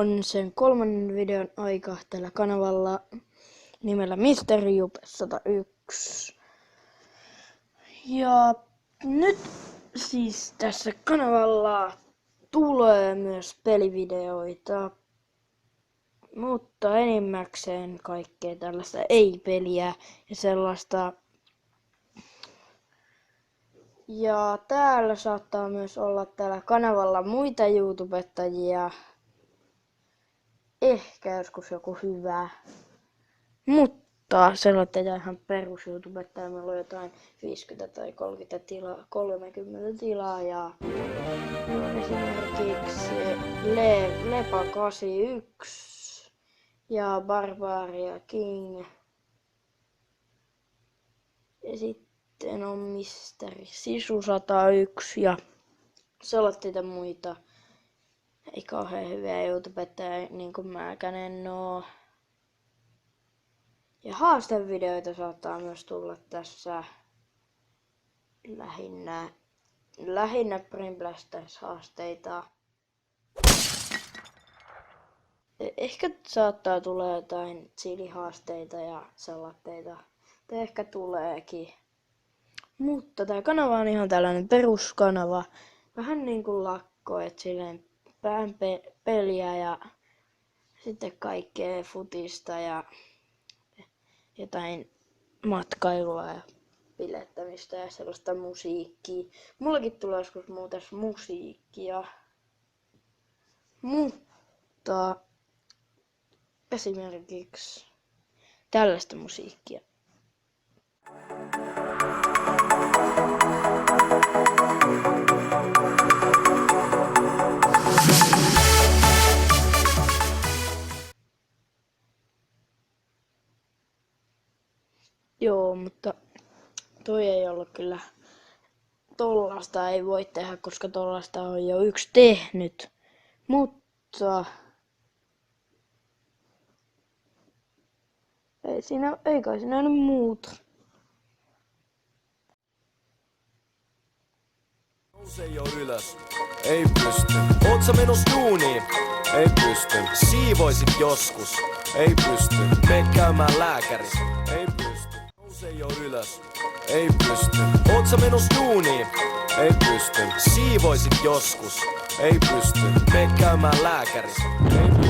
on sen 3. videon aika tällä kanavalla nimellä MrJupe101. Ja nyt siis tässä kanavalla tulee myös pelivideoita, mutta enimmäkseen kaikkea tällaista ei-peliä ja sellaista. Ja täällä saattaa myös olla tällä kanavalla muita YouTubettajia. Ehkä joskus joku hyvä. Mutta sellainen ihan perus YouTubettaja, meillä on jotain 50 tai 30 tilaa ja esimerkiksi Lepa81 ja Barbaria King. Ja sitten on Misteri Sisu 101 ja sellaisia muita. Ei kauhean hyviä YouTubettajia niin kuin mäkään en oo. Ja haastevideoita saattaa myös tulla tässä lähinnä Brain Blasters haasteita. Ehkä saattaa tulla jotain chili-haasteita ja salatteita. Tai ehkä tuleekin. Mutta tää kanava on ihan tällainen peruskanava. Vähän niinku lakko, et silleen peliä ja sitten kaikkea futista ja jotain matkailua ja bilettämistä ja sellaista musiikkia. Mullakin tulee joskus muuten musiikkia. Mutta esimerkiksi tällaista musiikkia. Joo, mutta toi ei ollut kyllä, tollasta ei voi tehdä, koska tollasta on jo yksi tehnyt. Mutta ei kai siinä nyt muuta. Nouse jo ylös, ei pysty. Oot sä menos duuniin? Ei pysty. Siivoisit joskus? Ei pysty. Mene käymään lääkärissä? Ei pysty. Nouse jo ylös, ei pysty. Oot sä menos duuniin? Ei pysty. Siivoisit joskus? Ei pysty. Mene käymään lääkärissä? Ei pysty.